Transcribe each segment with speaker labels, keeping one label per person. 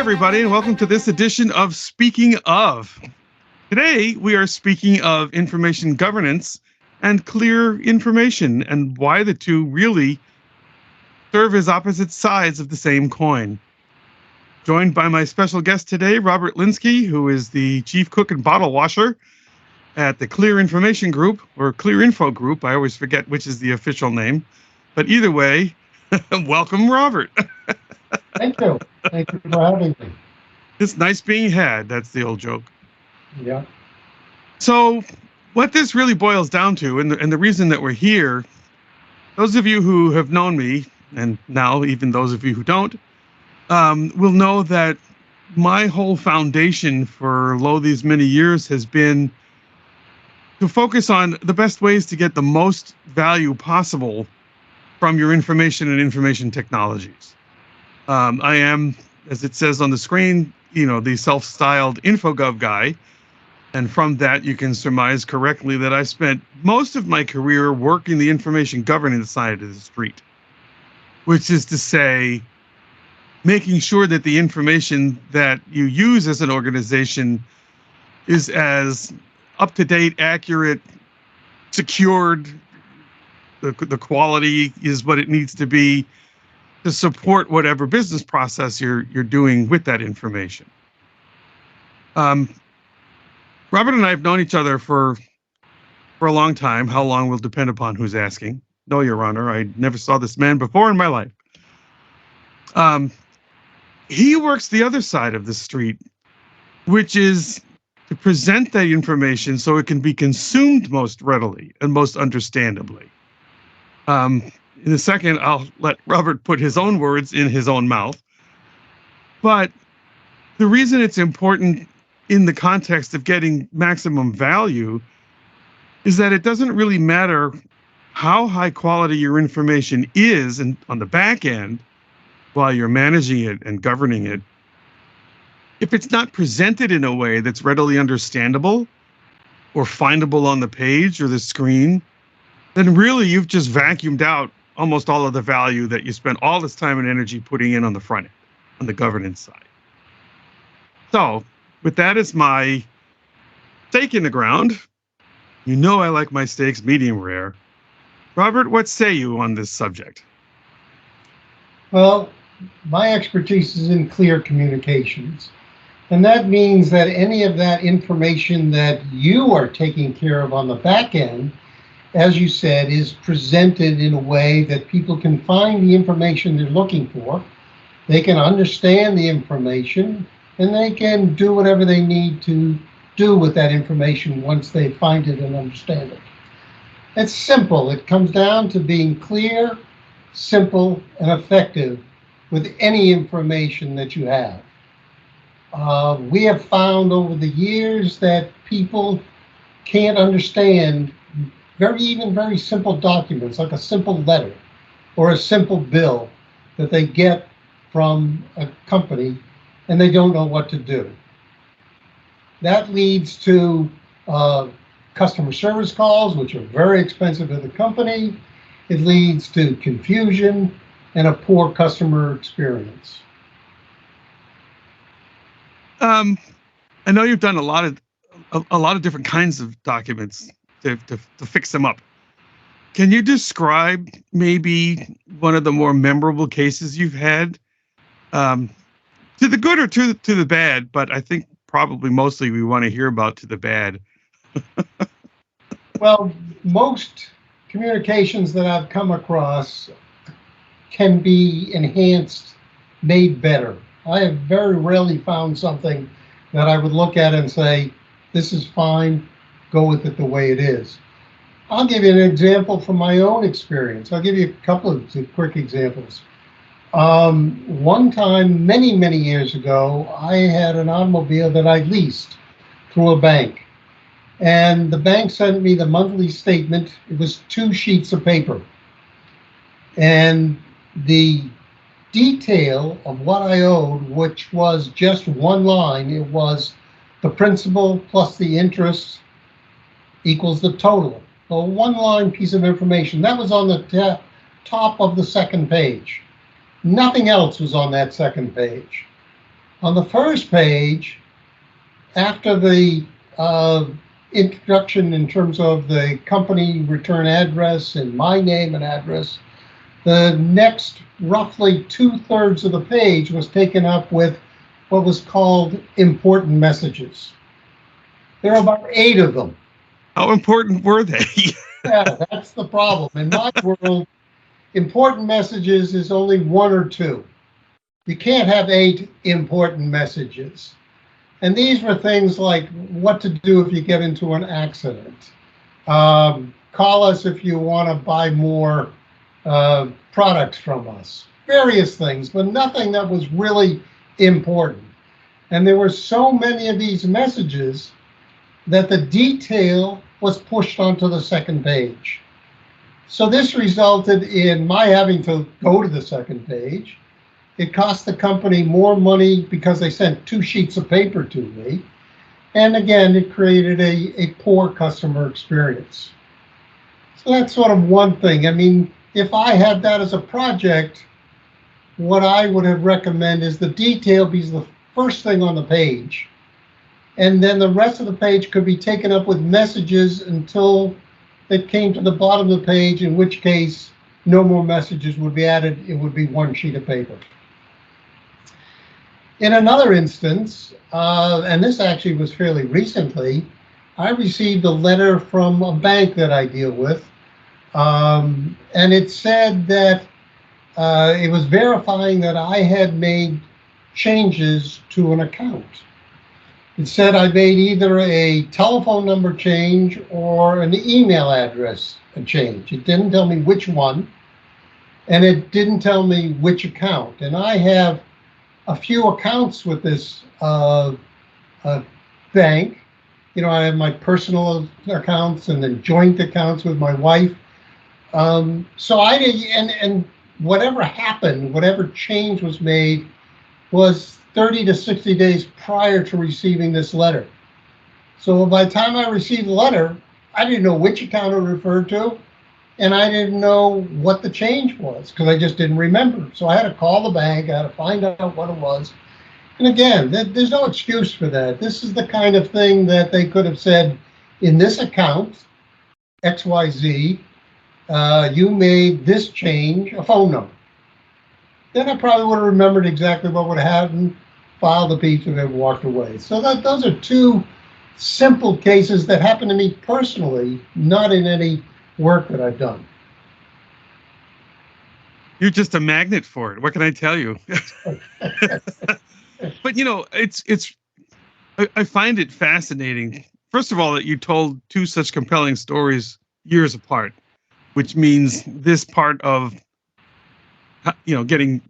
Speaker 1: everybody, and welcome to this edition of Speaking of. Today, we are speaking of information governance and clear information and why the two really serve as opposite sides of the same coin. Joined by my special guest today, Robert Linsky, who is the chief cook and bottle washer at the Clear Information Group, or Clear Info Group. I always forget which is the official name. But either way, welcome, Robert.
Speaker 2: Thank you. Thank you for having me.
Speaker 1: It's nice being had. That's the old joke.
Speaker 2: Yeah.
Speaker 1: So, what this really boils down to, and the reason that we're here, those of you who have known me, and now even those of you who don't, will know that my whole foundation for these many years has been to focus on the best ways to get the most value possible from your information and information technologies. I am, as it says on the screen, the self-styled InfoGov guy. And from that, you can surmise correctly that I spent most of my career working the information governance side of the street, which is to say, making sure that the information that you use as an organization is as up-to-date, accurate, secured, the quality is what it needs to be to support whatever business process you're doing with that information. Robert and I have known each other for a long time. How long will depend upon who's asking. No, Your Honor, I never saw this man before in my life. He works the other side of the street, which is to present that information so it can be consumed most readily and most understandably. In a second, I'll let Robert put his own words in his own mouth. But the reason it's important in the context of getting maximum value is that it doesn't really matter how high quality your information is and on the back end while you're managing it and governing it. If it's not presented in a way that's readily understandable or findable on the page or the screen, then really you've just vacuumed out almost all of the value that you spent all this time and energy putting in on the front end, on the governance side. So, with that as my stake in the ground, I like my steaks medium rare. Robert, what say you on this subject?
Speaker 2: Well, my expertise is in clear communications. And that means that any of that information that you are taking care of on the back end, as you said, is presented in a way that people can find the information they're looking for. They can understand the information, and they can do whatever they need to do with that information once they find it and understand it. It's simple. It comes down to being clear, simple, and effective with any information that you have. We have found over the years that people can't understand very simple documents, like a simple letter or a simple bill that they get from a company, and they don't know what to do. That leads to customer service calls, which are very expensive to the company. It leads to confusion and a poor customer experience.
Speaker 1: I know you've done a lot of different kinds of documents to fix them up. Can you describe maybe one of the more memorable cases you've had, to the good or to the bad? But I think probably mostly we want to hear about to the bad.
Speaker 2: Well, most communications that I've come across can be enhanced, made better. I have very rarely found something that I would look at and say, this is fine, go with it the way it is. I'll give you an example from my own experience. I'll give you a couple of quick examples. One time, many years ago, I had an automobile that I leased through a bank. And the bank sent me the monthly statement. It was 2 sheets of paper. And the detail of what I owed, which was just one line, it was the principal plus the interest equals the total. A one-line piece of information. That was on the top of the second page. Nothing else was on that second page. On the first page, after the introduction in terms of the company return address and my name and address, the next roughly 2/3 of the page was taken up with what was called important messages. There are about 8 of them.
Speaker 1: How important were they?
Speaker 2: Yeah, that's the problem. In my world, important messages is only 1 or 2. You can't have 8 important messages. And these were things like what to do if you get into an accident. Call us if you want to buy more products from us. Various things, but nothing that was really important. And there were so many of these messages that the detail was pushed onto the second page. So this resulted in my having to go to the second page. It cost the company more money because they sent 2 sheets of paper to me. And again, it created a poor customer experience. So that's sort of one thing. I mean, if I had that as a project, what I would have recommended is the detail be the first thing on the page. And then the rest of the page could be taken up with messages until it came to the bottom of the page, in which case no more messages would be added. It would be 1 sheet of paper. In another instance, and this actually was fairly recently, I received a letter from a bank that I deal with, and it said that it was verifying that I had made changes to an account. It said I made either a telephone number change or an email address change. It didn't tell me which one, and it didn't tell me which account. And I have a few accounts with this bank. You know, I have my personal accounts and then joint accounts with my wife. So I did, and whatever happened, whatever change was made, was 30 to 60 days prior to receiving this letter. So by the time I received the letter, I didn't know which account it referred to, and I didn't know what the change was because I just didn't remember. So I had to call the bank, I had to find out what it was. And again, there's no excuse for that. This is the kind of thing that they could have said, in this account, XYZ, you made this change, a phone number. Then I probably would have remembered exactly what would have happened, filed the piece, and then walked away. So those are 2 simple cases that happened to me personally, not in any work that I've done.
Speaker 1: You're just a magnet for it. What can I tell you? But you know, I find it fascinating. First of all, that you told 2 such compelling stories years apart, which means this part of, you know, getting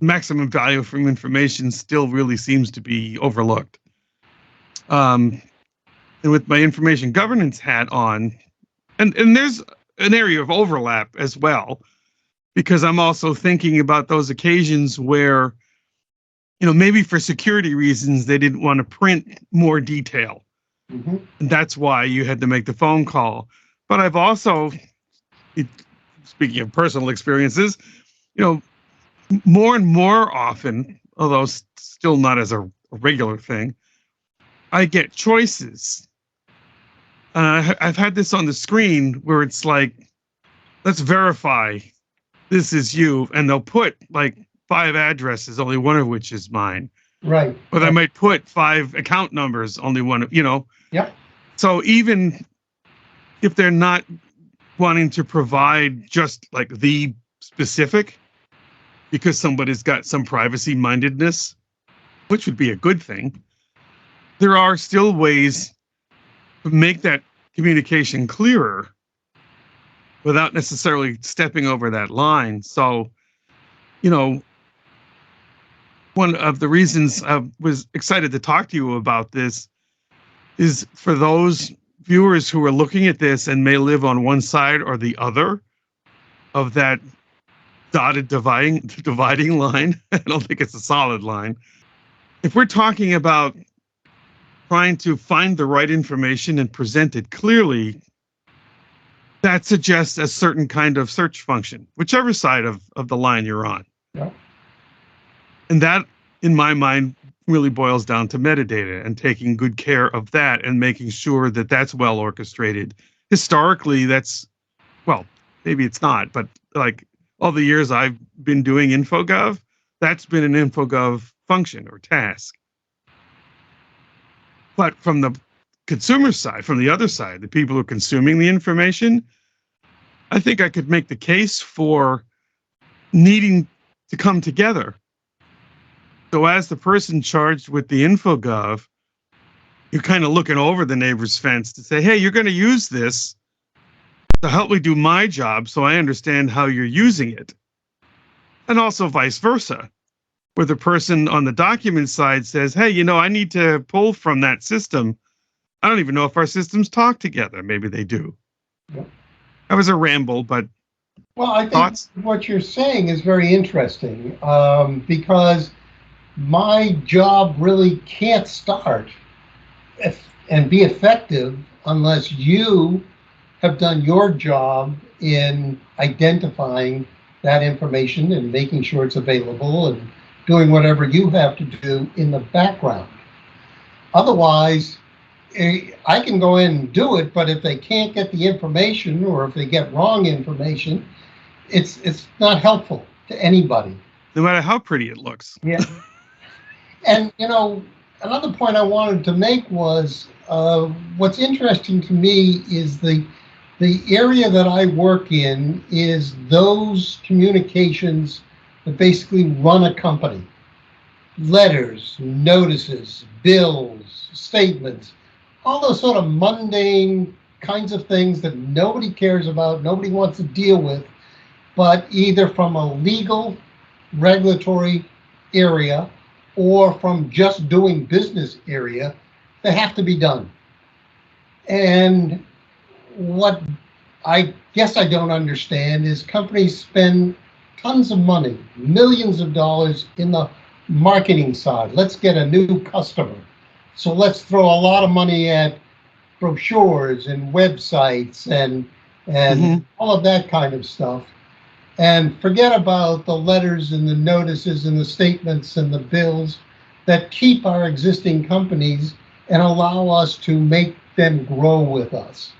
Speaker 1: maximum value from information still really seems to be overlooked. And with my information governance hat on, and there's an area of overlap as well, because I'm also thinking about those occasions where, you know, maybe for security reasons, they didn't want to print more detail.
Speaker 2: Mm-hmm.
Speaker 1: And that's why you had to make the phone call. But I've also, speaking of personal experiences, you know, more and more often, although still not as a regular thing, I get choices. I've had this on the screen where it's like, let's verify this is you. And they'll put like 5 addresses, only one of which is mine.
Speaker 2: Right.
Speaker 1: Or they might put 5 account numbers, only one, you know.
Speaker 2: Yep.
Speaker 1: So even if they're not wanting to provide just like the specific, because somebody's got some privacy mindedness, which would be a good thing, there are still ways to make that communication clearer without necessarily stepping over that line. So, you know, one of the reasons I was excited to talk to you about this is for those viewers who are looking at this and may live on one side or the other of that dotted dividing line. I don't think it's a solid line. If we're talking about trying to find the right information and present it clearly, that suggests a certain kind of search function, whichever side of the line you're on.
Speaker 2: Yep.
Speaker 1: And that, in my mind, really boils down to metadata and taking good care of that and making sure that that's well orchestrated. Historically, well, maybe it's not, but like all the years I've been doing InfoGov, that's been an InfoGov function or task. But from the consumer side, from the other side, the people who are consuming the information, I think I could make the case for needing to come together. So as the person charged with the InfoGov, you're kind of looking over the neighbor's fence to say, hey, you're going to use this to help me do my job so I understand how you're using it. And also vice versa, where the person on the document side says, hey, I need to pull from that system. I don't even know if our systems talk together. Maybe they do.
Speaker 2: Yep.
Speaker 1: That was a ramble, but
Speaker 2: Well, I think
Speaker 1: thoughts?
Speaker 2: what you're saying is very interesting, because my job really can't start and be effective unless you have done your job in identifying that information and making sure it's available and doing whatever you have to do in the background. Otherwise, I can go in and do it, but if they can't get the information or if they get wrong information, it's not helpful to anybody.
Speaker 1: No matter how pretty it looks.
Speaker 2: Yeah. And, another point I wanted to make was what's interesting to me is the area that I work in is those communications that basically run a company. Letters, notices, bills, statements, all those sort of mundane kinds of things that nobody cares about, nobody wants to deal with, but either from a legal, regulatory area or from just doing business area, they have to be done. And what I guess I don't understand is companies spend tons of money, millions of dollars in the marketing side. Let's get a new customer. So let's throw a lot of money at brochures and websites and all of that kind of stuff. And forget about the letters and the notices and the statements and the bills that keep our existing companies and allow us to make them grow with us.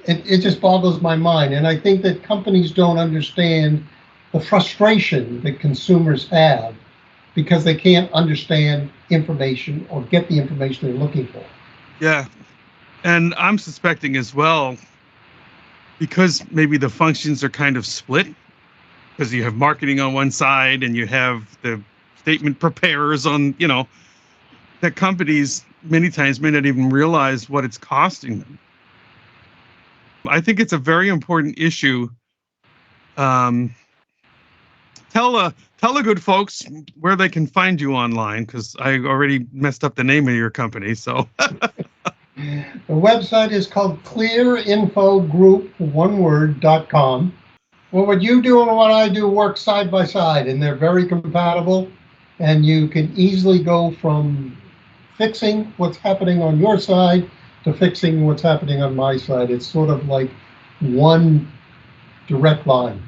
Speaker 2: It just boggles my mind. And I think that companies don't understand the frustration that consumers have because they can't understand information or get the information they're looking for.
Speaker 1: Yeah. And I'm suspecting as well, because maybe the functions are kind of split, because you have marketing on one side and you have the statement preparers on, that companies many times may not even realize what it's costing them. I think it's a very important issue. Tell the good folks where they can find you online, because I already messed up the name of your company. So
Speaker 2: the website is called clearinfogroup.com. Well, what you do and what I do work side by side, and they're very compatible. And you can easily go from fixing what's happening on your side to fixing what's happening on my side. It's sort of like one direct line.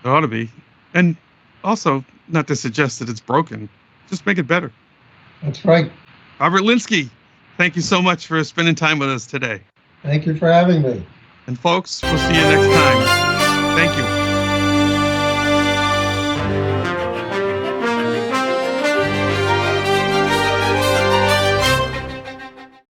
Speaker 1: it ought to be. And also, not to suggest that it's broken, just make it better.
Speaker 2: That's right.
Speaker 1: Robert Linsky, thank you so much for spending time with us today.
Speaker 2: Thank you for having me.
Speaker 1: And folks, we'll see you next time. Thank you.